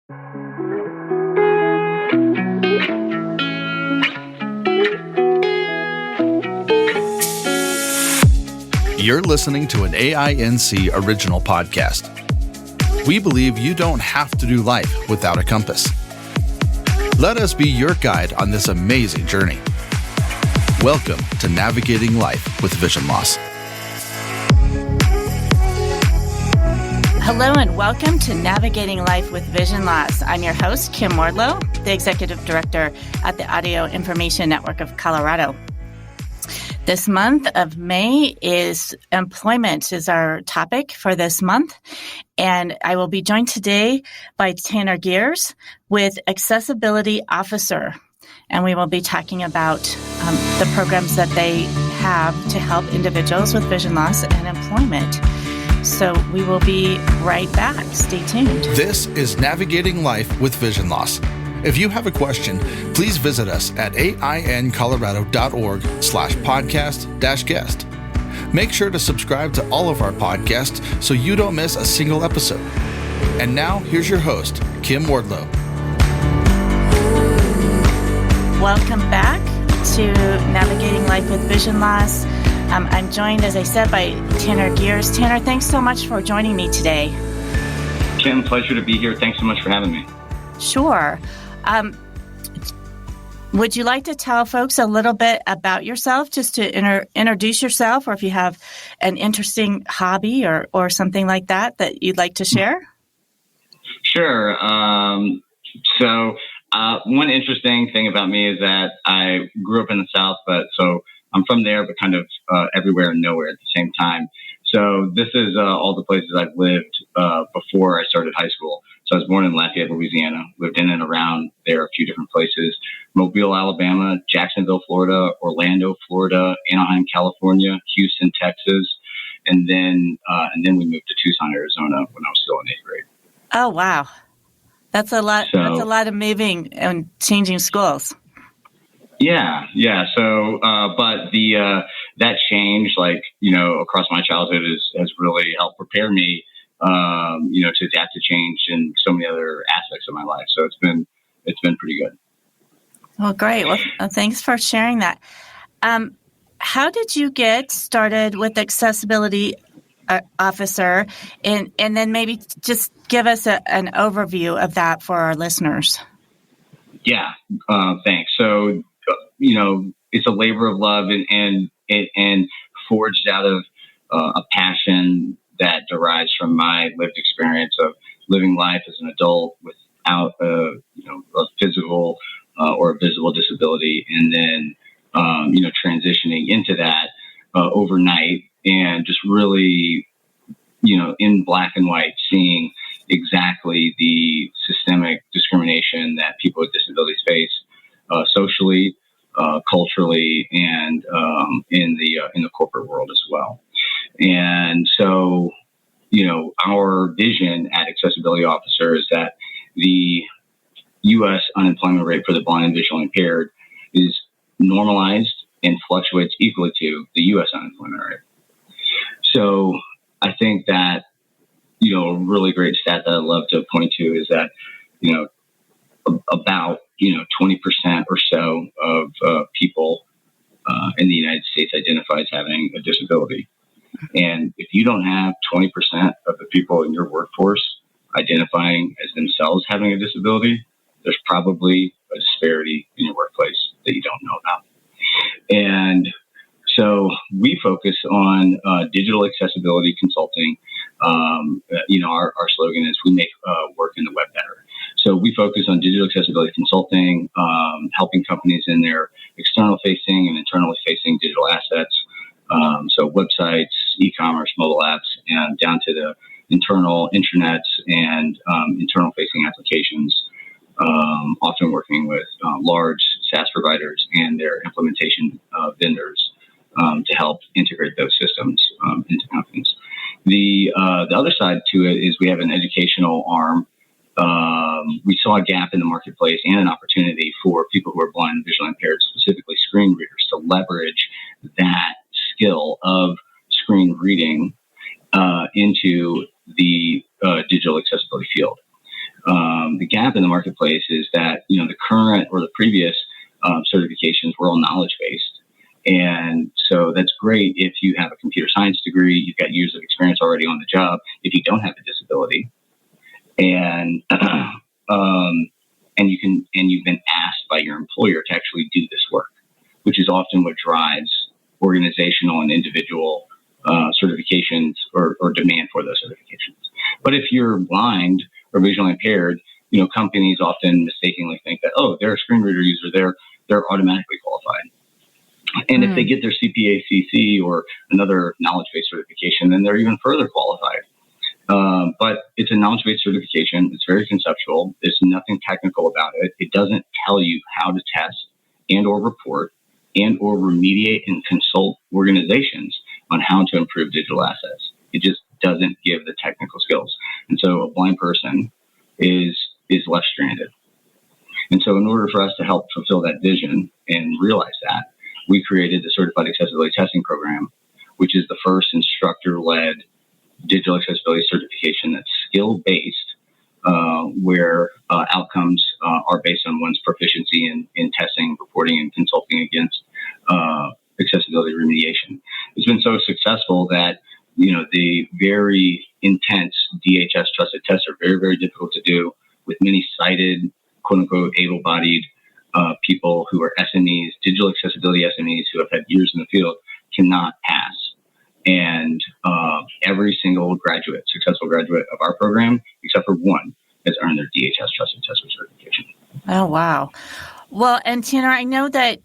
You're listening to an AINC original podcast. We believe you don't have to do life without a compass. Let us be your guide on this amazing journey. Welcome to Navigating Life with Vision Loss. Hello and welcome to Navigating Life with Vision Loss. I'm your host, Kim Wardlow, the Executive Director at the Audio Information Network of Colorado. This month of May is employment is our topic for this month. And I will be joined today by Tanner Gears with AccessAbility Officer. And we will be talking about the programs that they have to help individuals with vision loss and employment. So we will be right back. Stay tuned. This is Navigating Life with Vision Loss. If you have a question, please visit us at aincolorado.org/podcast-guest. Make sure to subscribe to all of our podcasts so you don't miss a single episode. And now, here's your host, Kim Wardlow. Welcome back to Navigating Life with Vision Loss. I'm joined, as I said, by Tanner Gears. Tanner, thanks so much for joining me today. Kim, pleasure to be here. Thanks so much for having me. Sure. Would you like to tell folks a little bit about yourself, just to introduce yourself, or if you have an interesting hobby or something like that you'd like to share? Sure. So one interesting thing about me is that I grew up in the South, so I'm from there, but kind of everywhere and nowhere at the same time. So this is all the places I've lived before I started high school. So I was born in Lafayette, Louisiana, lived in and around there a few different places: Mobile, Alabama, Jacksonville, Florida, Orlando, Florida, Anaheim, California, Houston, Texas, and then we moved to Tucson, Arizona when I was still in 8th grade. Oh, wow. That's a lot. That's a lot of moving and changing schools. Yeah. So, but that change, across my childhood has really helped prepare me, to adapt to change in so many other aspects of my life. So it's been pretty good. Well, great. Well, thanks for sharing that. How did you get started with AccessAbility Officer? And then maybe just give us an overview of that for our listeners. Yeah. Thanks. So, it's a labor of love and forged out of a passion that derives from my lived experience of living life as an adult without a physical or a visible disability, and then transitioning into that overnight, and just really in black and white seeing exactly the systemic discrimination that people with disabilities face socially, culturally, and in the corporate world as well. And so, our vision at AccessAbility Officer is that the U.S. unemployment rate for the blind and visually impaired is normalized and fluctuates equally to the U.S. unemployment rate. So I think that, a really great stat that I love to point to is that, about 20% or so of people in the United States identify as having a disability. And if you don't have 20% of the people in your workforce identifying as themselves having a disability, there's probably a disparity in your workplace that you don't know about. And so we focus on digital accessibility consulting. Our slogan is we make work in the web better. So we focus on digital accessibility consulting, helping companies in their external facing and internally facing digital assets. So websites, e-commerce, mobile apps, and down to the internal intranets and internal facing applications, often working with large SaaS providers and their implementation vendors to help integrate those systems into companies. The other side to it is we have an educational arm. We saw a gap in the marketplace and an opportunity for people who are blind and visually impaired, specifically screen readers, to leverage that skill of screen reading into the digital accessibility field. the gap in the marketplace is that, the current or the previous certifications were all knowledge-based. And so that's great if you have a computer science degree, you've got years of experience already on the job, if you don't have a disability. And and you've been asked by your employer to actually do this work, which is often what drives organizational and individual certifications or demand for those certifications. But if you're blind or visually impaired, companies often mistakenly think that, oh, they're a screen reader user, they're automatically qualified. And if they get their CPACC or another knowledge-based certification, then they're even further qualified. But it's a knowledge-based certification. It's very conceptual. There's nothing technical about it. It doesn't tell you how to test and or report and or remediate and consult organizations on how to improve digital assets. It just doesn't give the technical skills. And so a blind person is left stranded. And so in order for us to help fulfill that vision and realize that, we created the Certified Accessibility Testing Program, which is the first instructor-led digital accessibility certification that's skill-based, where outcomes are based on one's proficiency in testing, reporting, and consulting against accessibility remediation. It's been so successful that, the very intense DHS trusted tests are very, very difficult to do with many sighted, quote-unquote, able-bodied people who are SMEs, digital accessibility SMEs who have had years in the field, cannot pass. And every single successful graduate of our program, except for one, has earned their DHS Trusted Tester certification. Oh, wow. Well, and Tanner, I know that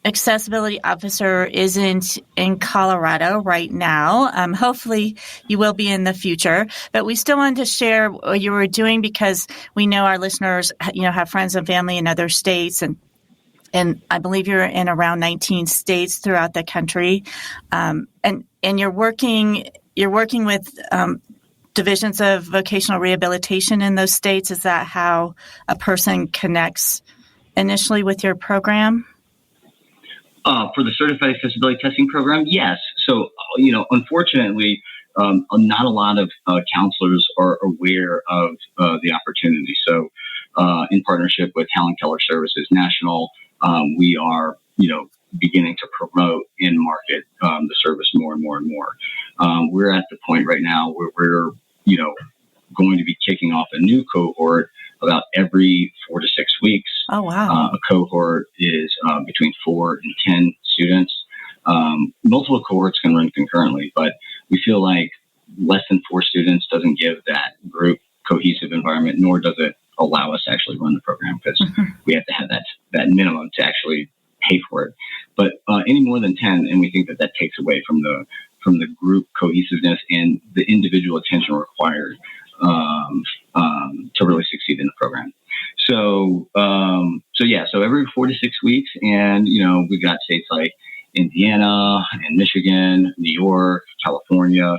Accessibility Officer isn't in Colorado right now. Hopefully you will be in the future, but we still wanted to share what you were doing because we know our listeners, have friends and family in other states, and I believe you're in around 19 states throughout the country, and you're working with divisions of vocational rehabilitation in those states. Is that how a person connects initially with your program? For the Certified Accessibility Testing Program, yes. So, unfortunately, not a lot of counselors are aware of the opportunity. So, in partnership with Helen Keller Services National, we are, beginning to promote and market the service more and more and more. We're at the point right now where we're, going to be kicking off a new cohort about every 4 to 6 weeks. Oh, wow. A cohort is between 4 and 10 students. Multiple cohorts can run concurrently, but we feel like less than 4 students doesn't give that group cohesive environment, nor does it allow us to actually run the program because we have to have that minimum to actually pay for it. But any more than 10, and we think that takes away from the group cohesiveness and the individual attention required to really succeed in the program. So every 4 to 6 weeks, and we've got states like Indiana and Michigan, New York, California,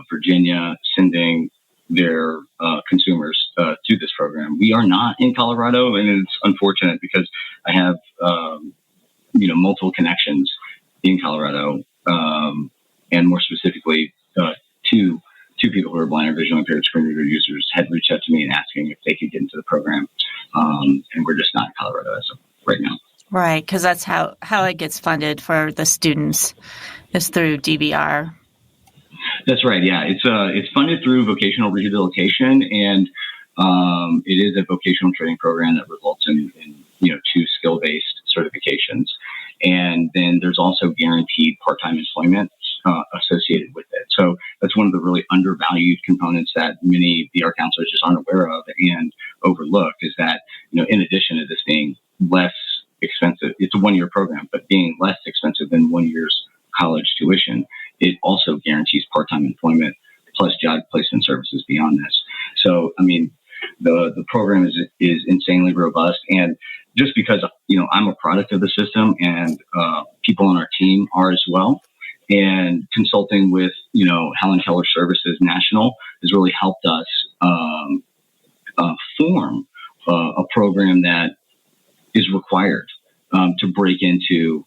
Virginia, sending their consumers to this program. We are not in Colorado, and it's unfortunate because I have multiple connections in Colorado, and more specifically, two people who are blind or visually impaired screen reader users had reached out to me and asking if they could get into the program, and we're just not in Colorado as of right now. Right, because that's how it gets funded for the students is through DVR. That's right. Yeah, it's funded through vocational rehabilitation, and it is a vocational training program that results in 2 skill-based certifications, and then there's also guaranteed part-time employment associated with it. So that's one of the really undervalued components that many VR counselors just aren't aware of and overlook. Is that in addition to this being less expensive, it's a 1-year program, but being less expensive than 1 year's college tuition, it also guarantees part-time employment plus job placement services beyond this. So, the program is insanely robust, and just because I'm a product of the system, and people on our team are as well, and consulting with Helen Keller Services National has really helped us form a program that is required to break into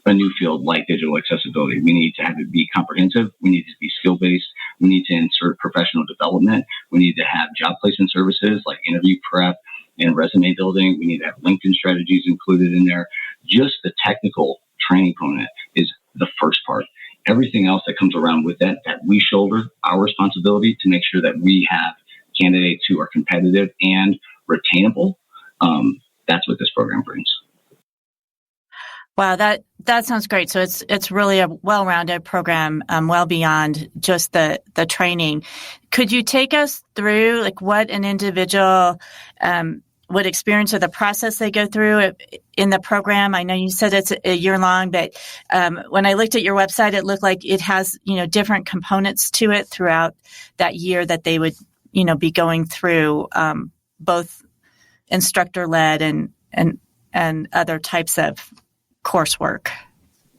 a new field like digital accessibility. We need to have it be comprehensive. We need to be skill-based. We need to insert professional development. We need to have job placement services like interview prep and resume building. We need to have LinkedIn strategies included in there. Just the technical training component is the first part. Everything else that comes around with that we shoulder our responsibility to make sure that we have candidates who are competitive and retainable. That's what this program brings. Wow, that sounds great. So it's really a well-rounded program, well beyond just the training. Could you take us through like what an individual would experience or the process they go through in the program? I know you said it's a year long, but when I looked at your website, it looked like it has different components to it throughout that year that they would be going through, both instructor-led and other types of coursework.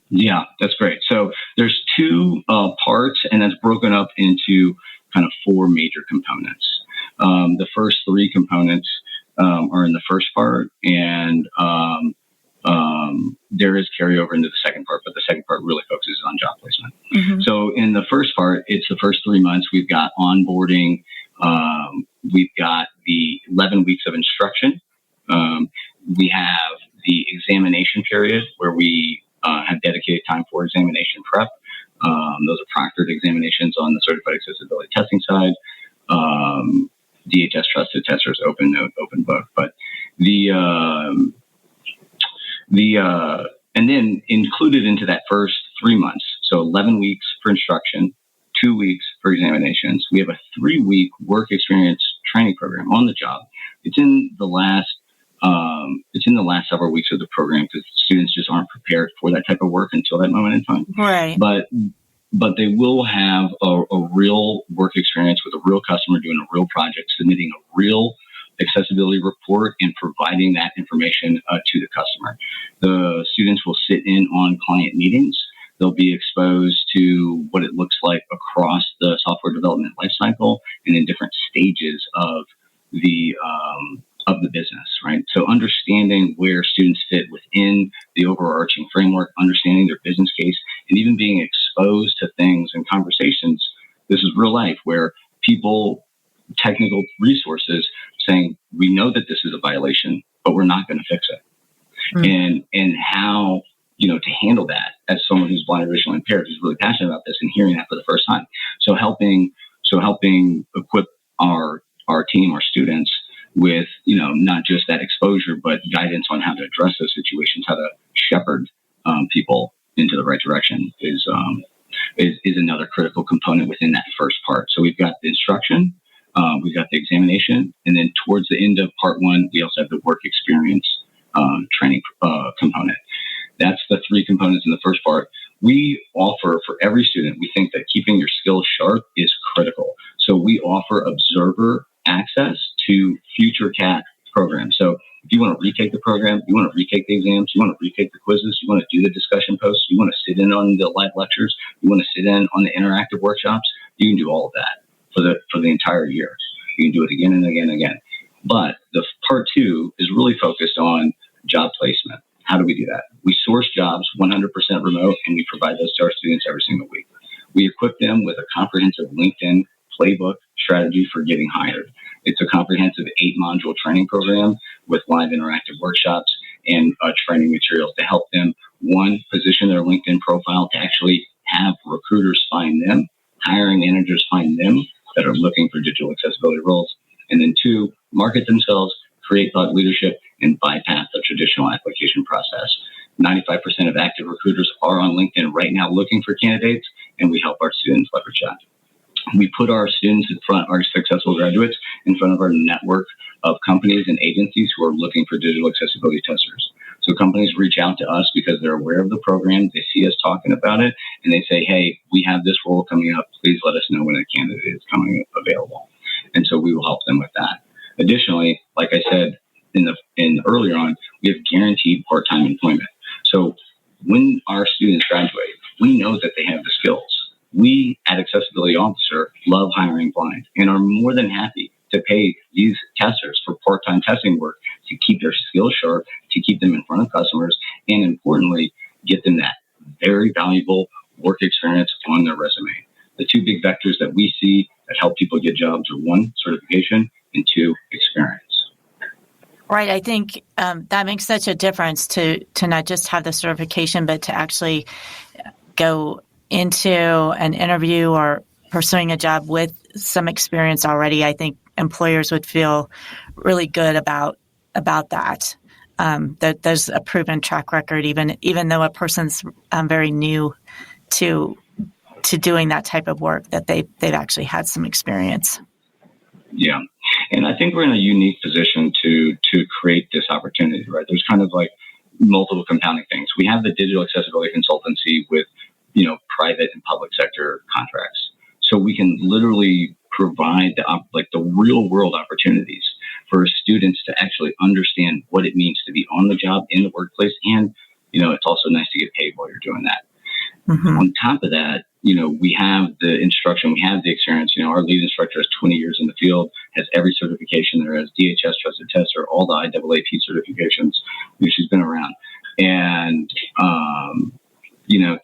Yeah, that's great. So there's two parts, and that's broken up into kind of four major components. The first three components are in the first part, and there is carryover into the second part, but the second part really focuses on job placement. Mm-hmm. So in the first part, it's the first 3 months. We've got onboarding. We've got the 11 weeks of instruction. We have the examination period where we have dedicated time for examination prep. Those are proctored examinations on the certified accessibility testing side. DHS trusted testers, open note, open book. But and then included into that first 3 months, so 11 weeks for instruction, 2 weeks for examinations. We have a 3-week work experience training program on the job. It's in the last several weeks of the program because students just aren't prepared for that type of work until that moment in time. Right. But they will have a real work experience with a real customer doing a real project, submitting a real accessibility report and providing that information to the customer. The students will sit in on client meetings. They'll be exposed to what it looks like across the software development lifecycle and in different stages of the business, right? So understanding where students fit within the overarching framework, understanding their business case, and even being exposed to things and conversations. This is real life where people, technical resources saying, we know that this is a violation, but we're not going to fix it. Mm. And how, to handle that as someone who's blind or visually impaired, who's really passionate about this and hearing that for the first time. So helping equip our team, our students with, not just that exposure, but guidance on how to address those situations, how to shepherd people into the right direction is another critical component within that first part. So we've got the instruction, we've got the examination, and then towards the end of part 1, we also have the work experience training component. That's the 3 components in the first part. We offer for every student, we think that keeping your skills sharp is critical. So we offer observer access to future CAT programs. So if you want to retake the program, you want to retake the exams, you want to retake the quizzes, you want to do the discussion posts, you want to sit in on the live lectures, you want to sit in on the interactive workshops, you can do all of that for the entire year. You can do it again and again and again. But the part 2 is really focused on job placement. How do we do that? We source jobs 100% remote, and we provide those to our students every single week. We equip them with a comprehensive LinkedIn playbook strategy for getting hired. It's a comprehensive 8-module training program with live interactive workshops and training materials to help them, 1, position their LinkedIn profile to actually have recruiters find them, hiring managers find them that are looking for digital accessibility roles, and then 2, market themselves, create thought leadership, and bypass the traditional application process. 95% of active recruiters are on LinkedIn right now looking for candidates, and we help our students leverage that. We put our students in front, our successful graduates, in front of our network of companies and agencies who are looking for digital accessibility testers. So companies reach out to us because they're aware of the program, they see us talking about it, and they say, hey, we have this role coming up. Please let us know when a candidate is coming available. And so we will help them with that. Additionally, like I said earlier on, we have guaranteed part-time employment. So when our students graduate, we know that they have the skills. We at Accessibility Officer love hiring blind and are more than happy to pay these testers for part-time testing work to keep their skills sharp, to keep them in front of customers, and importantly, get them that very valuable work experience on their resume. The two big vectors that we see that help people get jobs are one, certification, and two, experience. Right. I think that makes such a difference to not just have the certification, but to actually go into an interview or pursuing a job with some experience already. I think employers would feel really good about that. That there's a proven track record, even though a person's very new to doing that type of work, that they've actually had some experience. Yeah. And I think we're in a unique position to create this opportunity, right? There's kind of like multiple compounding things. We have the digital accessibility consultancy with, private and public sector contracts. So we can literally provide the real world opportunities for students to actually understand what it means to be on the job in the workplace. And, it's also nice to get paid while you're doing that. Mm-hmm. On top of that, we have the instruction, we have the experience. Our lead instructor has 20 years in the field, has every certification there is, DHS Trusted Tester, all the IAAP certifications. She's been around. And,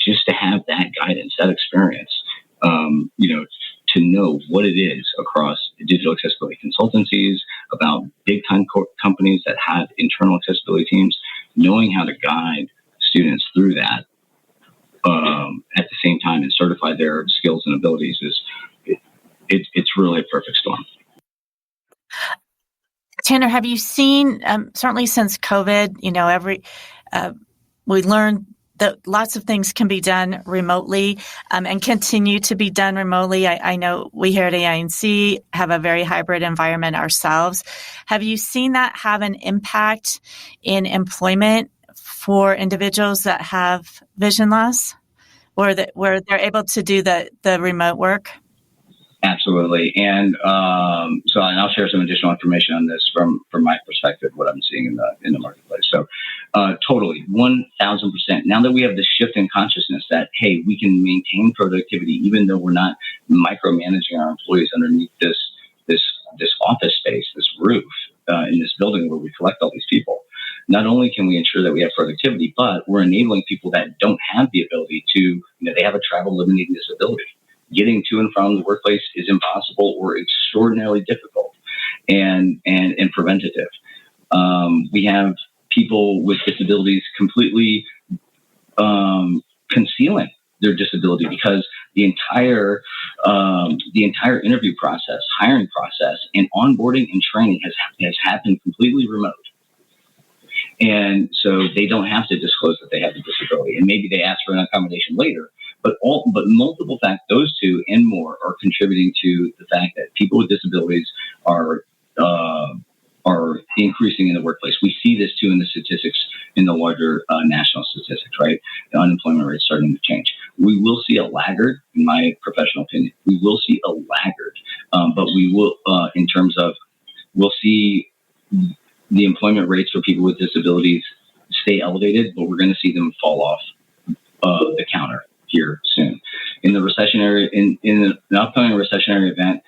just to have that guidance, that experience, to know what it is across digital accessibility consultancies, about big time companies that have internal accessibility teams, knowing how to guide students through that at the same time and certify their skills and abilities it's really a perfect storm. Tanner, have you seen, certainly since COVID, we learned that lots of things can be done remotely and continue to be done remotely. I know we here at AINC have a very hybrid environment ourselves. Have you seen that have an impact in employment for individuals that have vision loss, where they're able to do the remote work? Absolutely. And and I'll share some additional information on this from my perspective, what I'm seeing in the marketplace. So totally, 1,000%. Now that we have this shift in consciousness that, hey, we can maintain productivity even though we're not micromanaging our employees underneath this office space, this roof in this building where we collect all these people. Not only can we ensure that we have productivity, but we're enabling people that don't have the ability to, they have a travel limiting disability. Getting to and from the workplace is impossible or extraordinarily difficult and preventative. We have people with disabilities completely concealing their disability because the entire interview process, hiring process, and onboarding and training has happened completely remote. And so they don't have to disclose that they have a disability, and maybe they ask for an accommodation later. But multiple facts, those two and more, are contributing to the fact that people with disabilities are increasing in the workplace. We see this too in the statistics, in the larger national statistics, right? The unemployment rate starting to change. We will see a laggard, in my professional opinion. We will see a laggard, but we will, in terms of, we'll see the employment rates for people with disabilities stay elevated, but we're going to see them fall off the counter here soon. In the recessionary, in the upcoming recessionary event,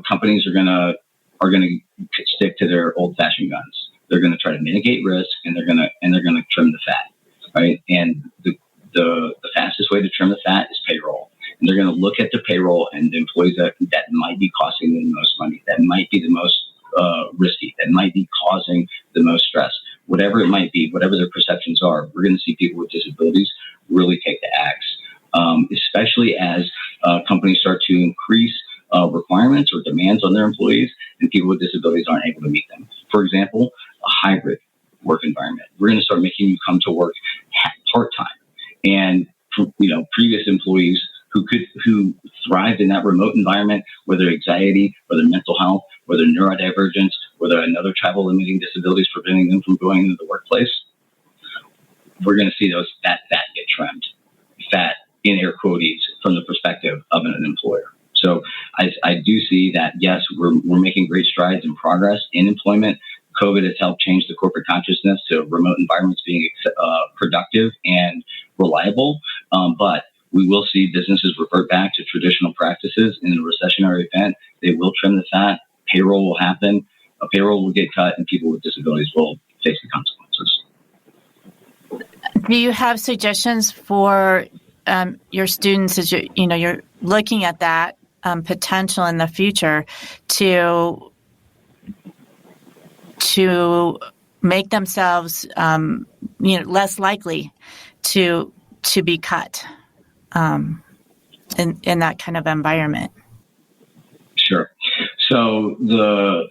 companies are going to stick to their old-fashioned guns. They're going to try to mitigate risk, and they're going to trim the fat, right? And the fastest way to trim the fat is payroll. And they're going to look at the payroll and the employees that might be costing them the most money, that might be the most risky, that might be causing the most stress. Whatever it might be, whatever their perceptions are, we're going to see people with disabilities really take the axe. Especially as companies start to increase requirements or demands on their employees, and people with disabilities aren't able to meet them. For example, a hybrid work environment. We're going to start making you come to work part-time. And previous employees who thrived in that remote environment, whether anxiety, whether mental health, whether neurodivergence, whether another travel limiting disabilities preventing them from going into the workplace, we're going to see that fat get trimmed. Fat in air quotes from the perspective of an employer. So I do see that, yes, we're making great strides and progress in employment. COVID has helped change the corporate consciousness to remote environments being productive and reliable. But we will see businesses revert back to traditional practices in a recessionary event. They will trim the fat. Payroll will happen. A payroll will get cut, and people with disabilities will face the consequences. Do you have suggestions for your students as you're looking at that potential in the future to make themselves less likely to be cut in that kind of environment? Sure. So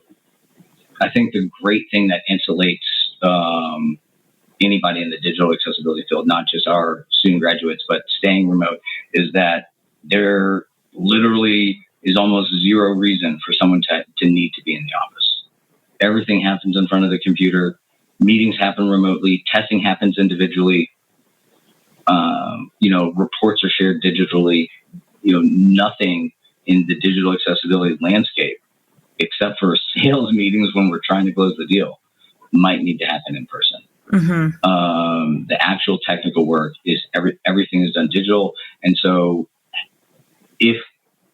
I think the great thing that insulates anybody in the digital accessibility field, not just our student graduates, but staying remote, is that there literally is almost zero reason for someone to need to be in the office. Everything happens in front of the computer. Meetings happen remotely. Testing happens individually. Reports are shared digitally. Nothing in the digital accessibility landscape, except for sales meetings when we're trying to close the deal, might need to happen in person. Mm-hmm. The actual technical work is everything is done digital. And so if,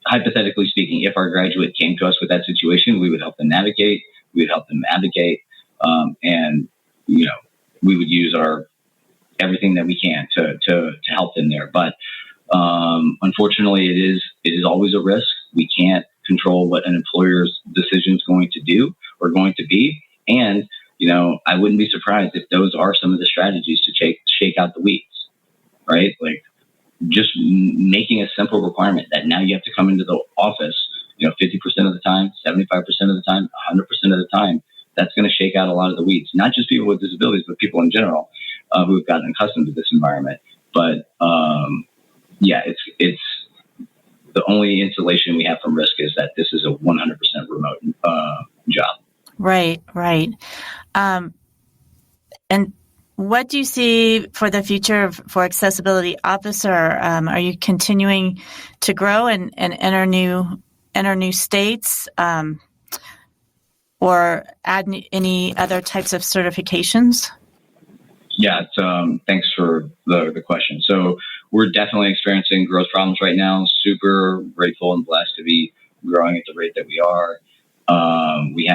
hypothetically speaking, if our graduate came to us with that situation, we would help them navigate, we would help them advocate, and we would use everything that we can to help them there. But unfortunately, it is always a risk. We can't control what an employer's decision is going to do or going to be. And, I wouldn't be surprised if those are some of the strategies to shake out the weeds, right? Like just making a simple requirement that now you have to come into the office, 50% of the time, 75% of the time, 100% of the time. That's going to shake out a lot of the weeds, not just people with disabilities, but people in general who have gotten accustomed to this environment. But it's the only insulation we have from risk is that this is a 100% remote job. Right. And what do you see for the future for Accessibility Officer? Are you continuing to grow and enter new states, or add any other types of certifications? Yeah, thanks for the question. So we're definitely experiencing growth problems right now. Super grateful and blessed to be growing at the rate that we are. We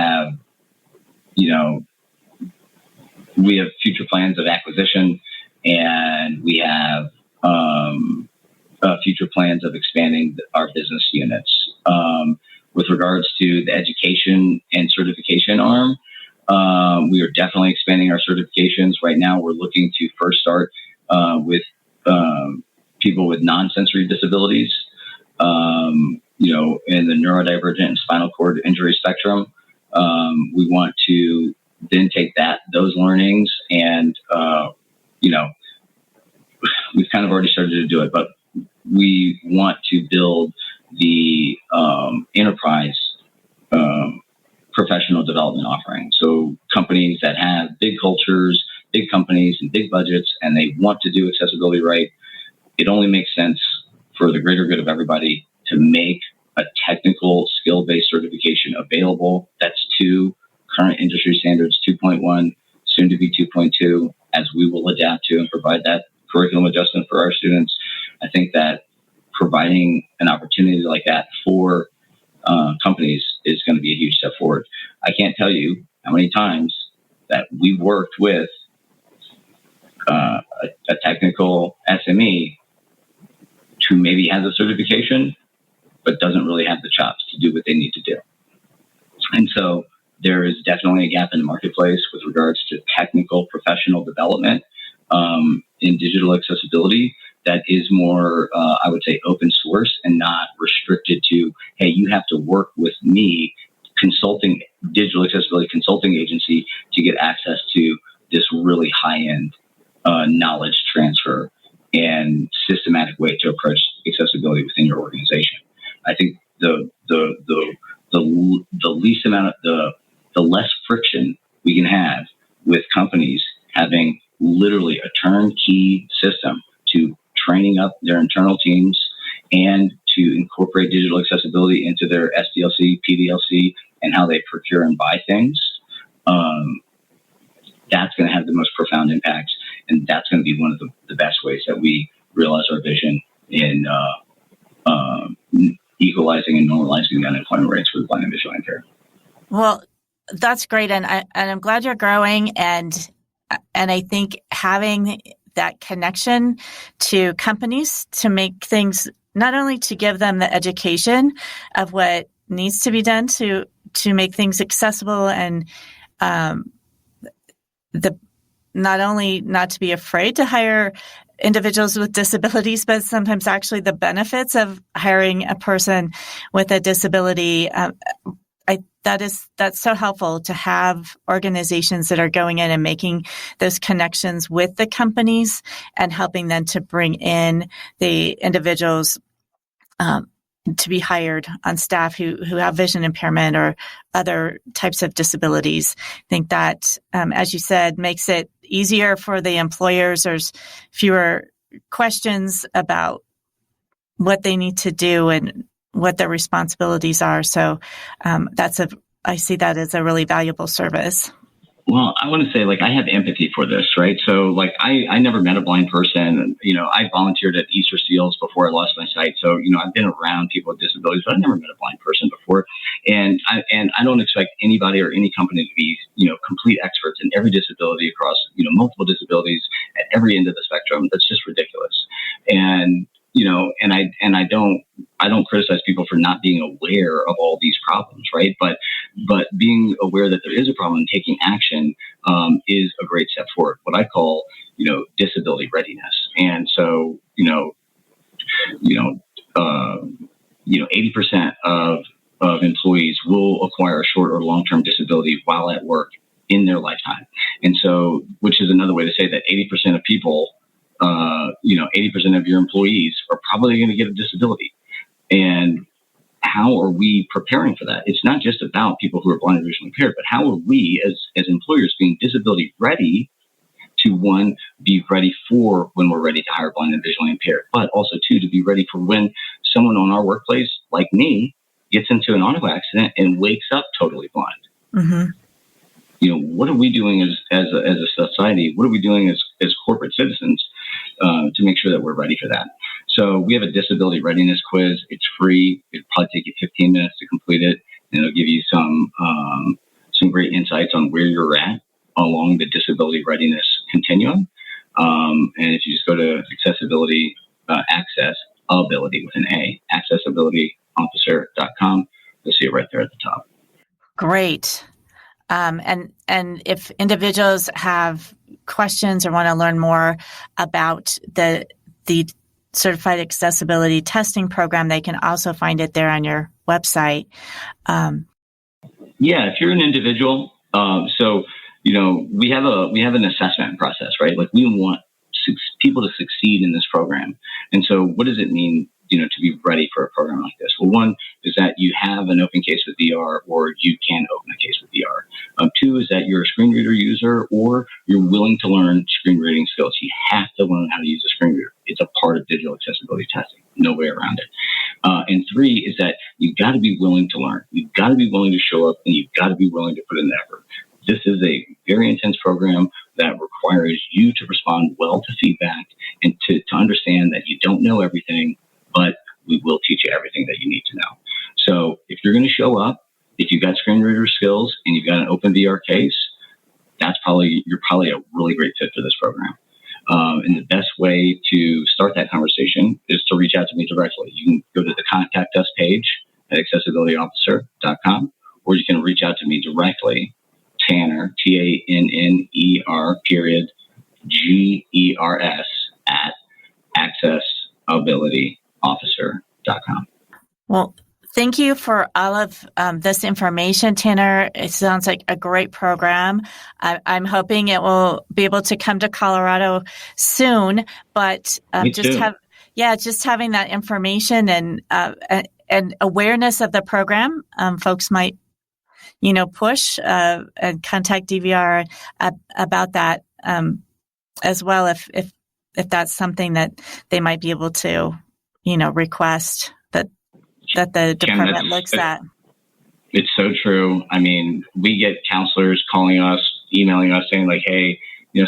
have future plans of acquisition, and we have future plans of expanding our business units. With regards to the education and certification arm, we are definitely expanding our certifications. Right now, we're looking to first start with people with non-sensory disabilities, in the neurodivergent and spinal cord injury spectrum. We want to then take those learnings and, we've kind of already started to do it, but we want to build the enterprise professional development offering. So companies that have big cultures, big companies and big budgets, and they want to do accessibility right, it only makes sense for the greater good of everybody to make a technical skill-based certification available. That's to current industry standards 2.1, soon to be 2.2, as we will adapt to and provide that curriculum adjustment for our students. I think that providing an opportunity like that for companies is going to be a huge step forward. I can't tell you how many times that we worked with a technical SME who maybe has a certification, but doesn't really have the chops to do what they need to do. And so there is definitely a gap in the marketplace with regards to technical professional development in digital accessibility that is more, I would say, open source and not restricted to, hey, you have to work with me, digital accessibility consulting agency, to get access to this really high-end knowledge transfer and systematic way to approach accessibility within your organization. I think the least amount of the less friction we can have with companies having literally a turnkey system to training up their internal teams and to incorporate digital accessibility into their SDLC, PDLC, and how they procure and buy things. That's going to have the most profound impact, and that's going to be one of the best ways that we realize our vision in equalizing and normalizing the unemployment rates for the blind and visually impaired. Well, that's great, and I'm glad you're growing, and I think having that connection to companies to make things, not only to give them the education of what needs to be done to make things accessible and not only not to be afraid to hire individuals with disabilities, but sometimes actually the benefits of hiring a person with a disability. That's so helpful to have organizations that are going in and making those connections with the companies and helping them to bring in the individuals to be hired on staff who have vision impairment or other types of disabilities. I think that, as you said, makes it easier for the employers. There's fewer questions about what they need to do and what their responsibilities are. So I see that as a really valuable service. Well, I want to say, I have empathy for this, right? So, I never met a blind person. I volunteered at Easter Seals before I lost my sight. So, I've been around people with disabilities, but I've never met a blind person before. And I don't expect anybody or any company to be, complete experts in every disability across, multiple disabilities at every end of the spectrum. That's just ridiculous. And I don't criticize people for not being aware of all these problems, right? But being aware that there is a problem and taking action is a great step forward. What I call, disability readiness. And so, 80% of employees will acquire a short or long-term disability while at work in their lifetime. And so, which is another way to say that 80% of people, 80% of your employees are probably going to get a disability. And how are we preparing for that? It's not just about people who are blind or visually impaired, but how are we as employers being disability ready to, one, be ready for when we're ready to hire blind and visually impaired, but also, two, to be ready for when someone on our workplace, like me, gets into an auto accident and wakes up totally blind. Mm-hmm. What are we doing as a society? What are we doing as corporate citizens to make sure that we're ready for that? So we have a disability readiness quiz. It's free. It'll probably take you 15 minutes to complete it, and it'll give you some great insights on where you're at along the disability readiness continuum. And if you just go to AccessAbility, AccessAbility with an A, AccessAbilityOfficer.com, you'll see it right there at the top. Great. And if individuals have questions or want to learn more about the Certified Accessibility Testing Program, they can also find it there on your website. Yeah, if you're an individual, we have an assessment process, right? We want people to succeed in this program. And so what does it mean, to be ready for a program like this? Well, one is that you have an open case with VR, or you can open a case with VR. Two is that you're a screen reader user, or you're willing to learn screen reading skills. You have to learn how to use a screen reader. It's a part of digital accessibility testing. No way around it. And three is that you've got to be willing to learn. You've got to be willing to show up, and you've got to be willing to put in the effort. This is a very intense program that requires you to respond well to feedback and to understand that you don't know everything, but we will teach you everything that you need to know. So if you're going to show up, if you've got screen reader skills and you've got an open VR case, you're probably a really great fit for this program. And the best way to start that conversation is to reach out to me directly. You can go to the Contact Us page at AccessAbilityOfficer.com, or you can reach out to me directly, Tanner, TANNER, GERS at AccessAbilityOfficer.com. Well, thank you for all of this information, Tanner. It sounds like a great program. I'm hoping it will be able to come to Colorado soon, but just having that information and awareness of the program, folks might, push and contact DVR about that as well if that's something that they might be able to, request that the department looks at. It's so true. I mean, we get counselors calling us, emailing us saying hey,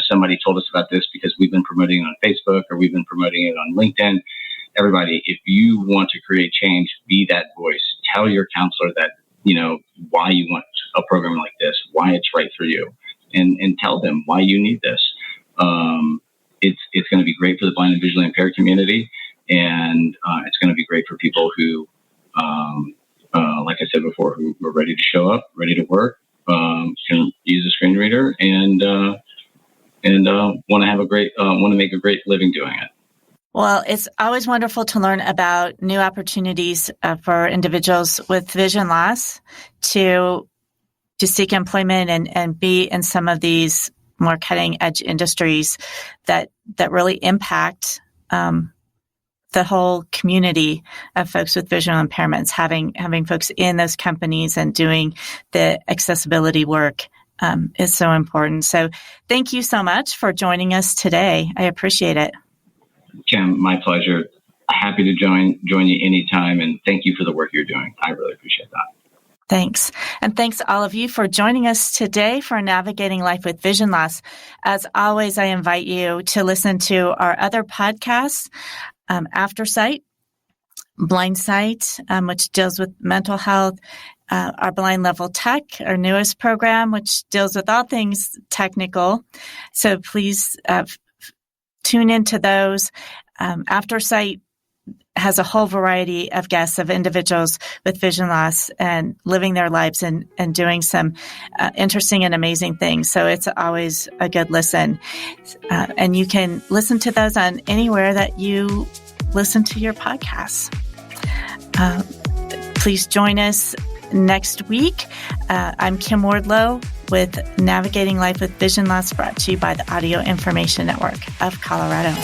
somebody told us about this because we've been promoting it on Facebook or we've been promoting it on LinkedIn. Everybody, if you want to create change, be that voice. Tell your counselor that, why you want a program like this, why it's right for you, and tell them why you need this. it's going to be great for the blind and visually impaired community, and it's going to be great for people who, like I said before, who are ready to show up, ready to work, can use a screen reader, and want to make a great living doing it. Well, it's always wonderful to learn about new opportunities for individuals with vision loss to seek employment and be in some of these more cutting edge industries that really impact the whole community of folks with visual impairments. Having folks in those companies and doing the accessibility work is so important. So thank you so much for joining us today. I appreciate it. Kim, my pleasure. Happy to join you anytime, and thank you for the work you're doing. I really appreciate that. Thanks. And thanks all of you for joining us today for Navigating Life with Vision Loss. As always, I invite you to listen to our other podcasts, AfterSight, BlindSight, which deals with mental health, our Blind Level Tech, our newest program, which deals with all things technical. So please tune into those. AfterSight has a whole variety of guests of individuals with vision loss and living their lives and doing some interesting and amazing things. So it's always a good listen. And you can listen to those on anywhere that you listen to your podcasts. Please join us next week. I'm Kim Wardlow with Navigating Life with Vision Loss, brought to you by the Audio Information Network of Colorado.